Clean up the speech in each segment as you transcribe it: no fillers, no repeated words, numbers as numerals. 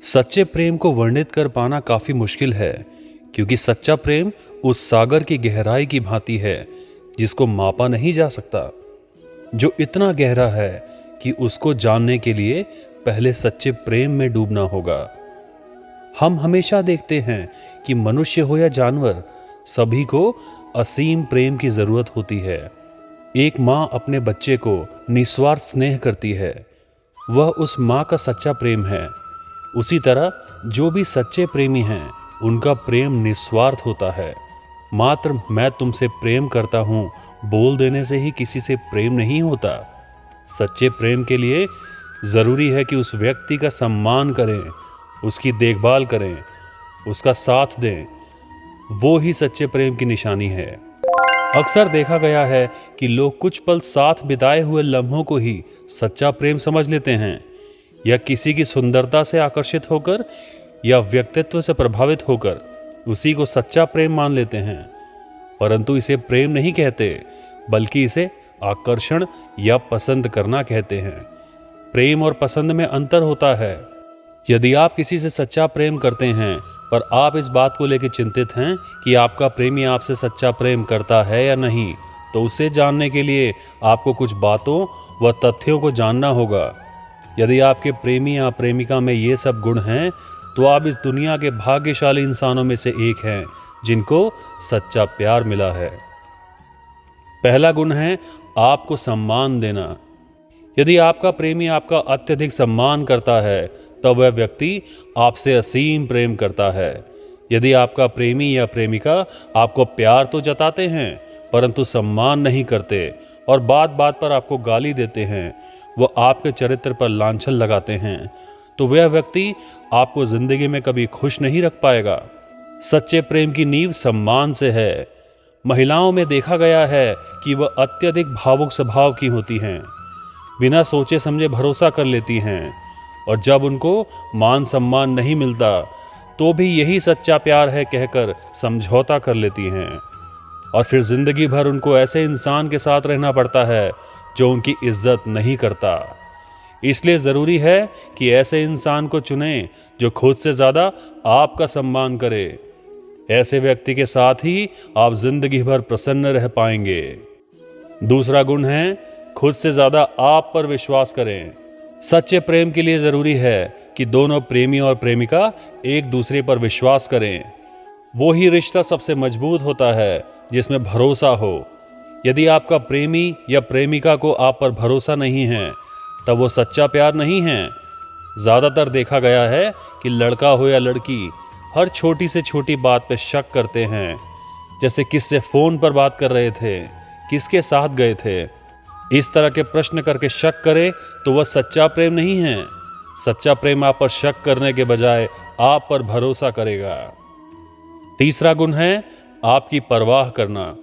सच्चे प्रेम को वर्णित कर पाना काफी मुश्किल है, क्योंकि सच्चा प्रेम उस सागर की गहराई की भांति है जिसको मापा नहीं जा सकता, जो इतना गहरा है कि उसको जानने के लिए पहले सच्चे प्रेम में डूबना होगा। हम हमेशा देखते हैं कि मनुष्य हो या जानवर, सभी को असीम प्रेम की जरूरत होती है। एक माँ अपने बच्चे को निस्वार्थ स्नेह करती है, वह उस माँ का सच्चा प्रेम है। उसी तरह जो भी सच्चे प्रेमी हैं, उनका प्रेम निस्वार्थ होता है। मात्र मैं तुमसे प्रेम करता हूँ बोल देने से ही किसी से प्रेम नहीं होता। सच्चे प्रेम के लिए जरूरी है कि उस व्यक्ति का सम्मान करें, उसकी देखभाल करें, उसका साथ दें। वो ही सच्चे प्रेम की निशानी है। अक्सर देखा गया है कि लोग कुछ पल साथ बिताए हुए लम्हों को ही सच्चा प्रेम समझ लेते हैं, या किसी की सुंदरता से आकर्षित होकर या व्यक्तित्व से प्रभावित होकर उसी को सच्चा प्रेम मान लेते हैं। परंतु इसे प्रेम नहीं कहते, बल्कि इसे आकर्षण या पसंद करना कहते हैं। प्रेम और पसंद में अंतर होता है। यदि आप किसी से सच्चा प्रेम करते हैं, पर आप इस बात को लेकर चिंतित हैं कि आपका प्रेमी आपसे सच्चा प्रेम करता है या नहीं, तो उसे जानने के लिए आपको कुछ बातों व तथ्यों को जानना होगा। यदि आपके प्रेमी या प्रेमिका में ये सब गुण हैं, तो आप इस दुनिया के भाग्यशाली इंसानों में से एक हैं जिनको सच्चा प्यार मिला है। पहला गुण है आपको सम्मान देना। यदि आपका प्रेमी आपका अत्यधिक सम्मान करता है, तब वह व्यक्ति आपसे असीम प्रेम करता है। यदि आपका प्रेमी या प्रेमिका आपको प्यार तो जताते हैं, परंतु सम्मान नहीं करते और बात बात पर आपको गाली देते हैं, वो आपके चरित्र पर लांछन लगाते हैं, तो वह व्यक्ति आपको जिंदगी में कभी खुश नहीं रख पाएगा। सच्चे प्रेम की नींव सम्मान से है। महिलाओं में देखा गया है कि वह अत्यधिक भावुक स्वभाव की होती हैं, बिना सोचे समझे भरोसा कर लेती हैं, और जब उनको मान सम्मान नहीं मिलता तो भी यही सच्चा प्यार है कहकर समझौता कर लेती हैं, और फिर जिंदगी भर उनको ऐसे इंसान के साथ रहना पड़ता है जो उनकी इज्जत नहीं करता। इसलिए ज़रूरी है कि ऐसे इंसान को चुनें जो खुद से ज़्यादा आपका सम्मान करे। ऐसे व्यक्ति के साथ ही आप जिंदगी भर प्रसन्न रह पाएंगे। दूसरा गुण है खुद से ज़्यादा आप पर विश्वास करें। सच्चे प्रेम के लिए ज़रूरी है कि दोनों प्रेमी और प्रेमिका एक दूसरे पर विश्वास करें। वो ही रिश्ता सबसे मजबूत होता है जिसमें भरोसा हो। यदि आपका प्रेमी या प्रेमिका को आप पर भरोसा नहीं है, तब वो सच्चा प्यार नहीं है। ज़्यादातर देखा गया है कि लड़का हो या लड़की हर छोटी से छोटी बात पे शक करते हैं, जैसे किससे फ़ोन पर बात कर रहे थे, किसके साथ गए थे। इस तरह के प्रश्न करके शक करे तो वह सच्चा प्रेम नहीं है। सच्चा प्रेम आप पर शक करने के बजाय आप पर भरोसा करेगा। तीसरा गुण है आपकी परवाह करना।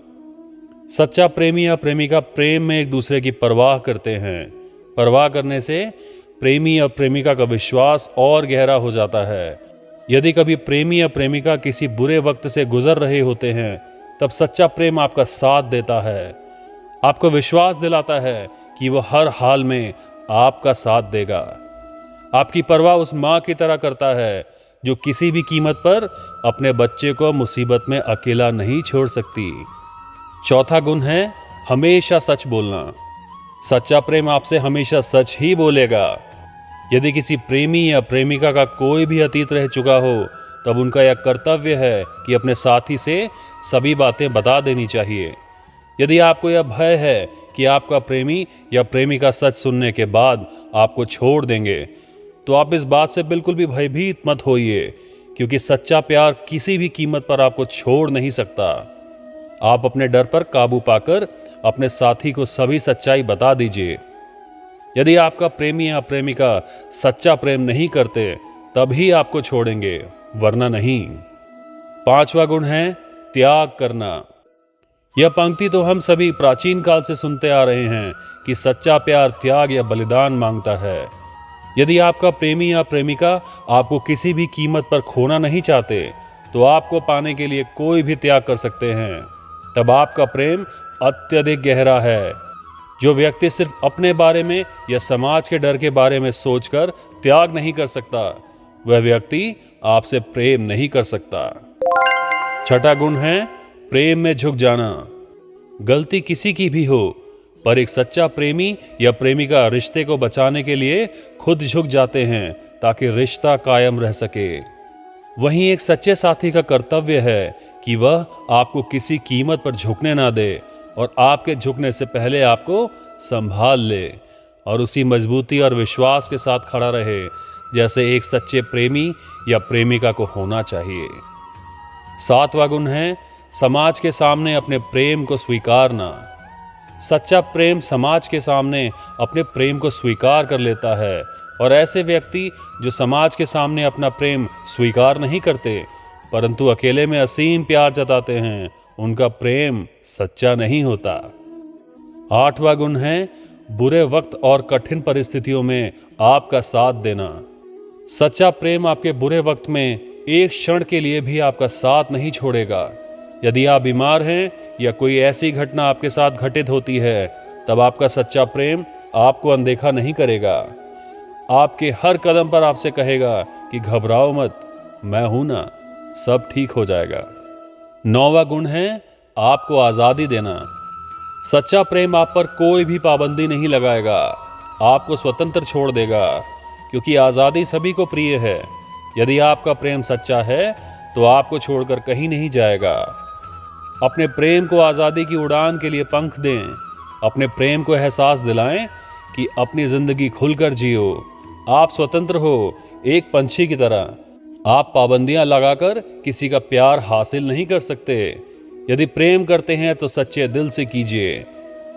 सच्चा प्रेमी या प्रेमिका प्रेम में एक दूसरे की परवाह करते हैं। परवाह करने से प्रेमी या प्रेमिका का विश्वास और गहरा हो जाता है। यदि कभी प्रेमी या प्रेमिका किसी बुरे वक्त से गुजर रहे होते हैं, तब सच्चा प्रेम आपका साथ देता है, आपको विश्वास दिलाता है कि वह हर हाल में आपका साथ देगा। आपकी परवाह उस माँ की तरह करता है जो किसी भी कीमत पर अपने बच्चे को मुसीबत में अकेला नहीं छोड़ सकती। चौथा गुण है हमेशा सच बोलना। सच्चा प्रेम आपसे हमेशा सच ही बोलेगा। यदि किसी प्रेमी या प्रेमिका का कोई भी अतीत रह चुका हो, तब उनका यह कर्तव्य है कि अपने साथी से सभी बातें बता देनी चाहिए। यदि आपको यह भय है कि आपका प्रेमी या प्रेमिका सच सुनने के बाद आपको छोड़ देंगे, तो आप इस बात से बिल्कुल भी भयभीत मत होइए, क्योंकि सच्चा प्यार किसी भी कीमत पर आपको छोड़ नहीं सकता। आप अपने डर पर काबू पाकर अपने साथी को सभी सच्चाई बता दीजिए। यदि आपका प्रेमी या प्रेमिका सच्चा प्रेम नहीं करते, तभी आपको छोड़ेंगे, वरना नहीं। पांचवा गुण है त्याग करना। यह पंक्ति तो हम सभी प्राचीन काल से सुनते आ रहे हैं कि सच्चा प्यार त्याग या बलिदान मांगता है। यदि आपका प्रेमी या प्रेमिका आपको किसी भी कीमत पर खोना नहीं चाहते, तो आपको पाने के लिए कोई भी त्याग कर सकते हैं। तब आपका प्रेम अत्यधिक गहरा है। जो व्यक्ति सिर्फ अपने बारे में या समाज के डर के बारे में सोचकर त्याग नहीं कर सकता, वह व्यक्ति आपसे प्रेम नहीं कर सकता। छठा गुण है प्रेम में झुक जाना। गलती किसी की भी हो, पर एक सच्चा प्रेमी या प्रेमिका रिश्ते को बचाने के लिए खुद झुक जाते हैं ताकि रिश्ता कायम रह सके। वहीं एक सच्चे साथी का कर्तव्य है कि वह आपको किसी कीमत पर झुकने ना दे और आपके झुकने से पहले आपको संभाल ले और उसी मजबूती और विश्वास के साथ खड़ा रहे जैसे एक सच्चे प्रेमी या प्रेमिका को होना चाहिए। सातवां गुण है समाज के सामने अपने प्रेम को स्वीकारना। सच्चा प्रेम समाज के सामने अपने प्रेम को स्वीकार कर लेता है और ऐसे व्यक्ति जो समाज के सामने अपना प्रेम स्वीकार नहीं करते परंतु अकेले में असीम प्यार जताते हैं, उनका प्रेम सच्चा नहीं होता। आठवां गुण है बुरे वक्त और कठिन परिस्थितियों में आपका साथ देना। सच्चा प्रेम आपके बुरे वक्त में एक क्षण के लिए भी आपका साथ नहीं छोड़ेगा। यदि आप बीमार हैं या कोई ऐसी घटना आपके साथ घटित होती है, तब आपका सच्चा प्रेम आपको अनदेखा नहीं करेगा। आपके हर कदम पर आपसे कहेगा कि घबराओ मत, मैं हूं ना, सब ठीक हो जाएगा। नौवां गुण है आपको आजादी देना। सच्चा प्रेम आप पर कोई भी पाबंदी नहीं लगाएगा, आपको स्वतंत्र छोड़ देगा, क्योंकि आजादी सभी को प्रिय है। यदि आपका प्रेम सच्चा है तो आपको छोड़कर कहीं नहीं जाएगा। अपने प्रेम को आजादी की उड़ान के लिए पंख दें। अपने प्रेम को एहसास दिलाएं कि अपनी जिंदगी खुलकर जियो। आप स्वतंत्र हो, एक पंछी की तरह। आप पाबंदियां लगाकर किसी का प्यार हासिल नहीं कर सकते। यदि प्रेम करते हैं तो सच्चे दिल से कीजिए।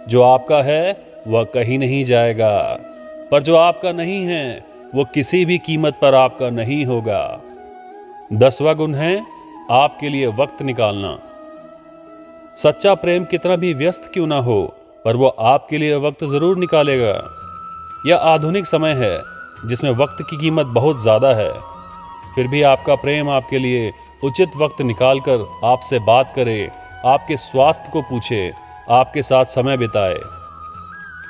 जो आपका है वह कहीं नहीं जाएगा, पर जो आपका नहीं है वो किसी भी कीमत पर आपका नहीं होगा। 10वां गुण है आपके लिए वक्त निकालना। सच्चा प्रेम कितना भी व्यस्त क्यों ना हो, पर वो आपके लिए वक्त जरूर निकालेगा। यह आधुनिक समय है जिसमें वक्त की कीमत बहुत ज्यादा है, फिर भी आपका प्रेम आपके लिए उचित वक्त निकालकर आपसे बात करे, आपके स्वास्थ्य को पूछे, आपके साथ समय बिताए।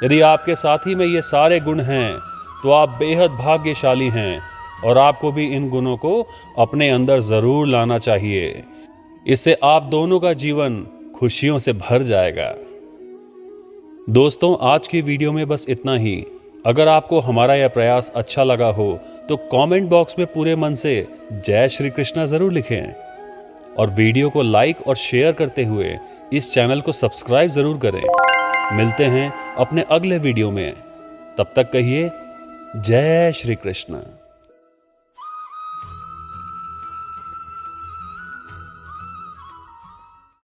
यदि आपके साथी में ये सारे गुण हैं तो आप बेहद भाग्यशाली हैं और आपको भी इन गुणों को अपने अंदर जरूर लाना चाहिए। इससे आप दोनों का जीवन खुशियों से भर जाएगा। दोस्तों, आज की वीडियो में बस इतना ही। अगर आपको हमारा यह प्रयास अच्छा लगा हो तो कमेंट बॉक्स में पूरे मन से जय श्री कृष्णा जरूर लिखें और वीडियो को लाइक और शेयर करते हुए इस चैनल को सब्सक्राइब जरूर करें। मिलते हैं अपने अगले वीडियो में, तब तक कहिए जय श्री कृष्ण।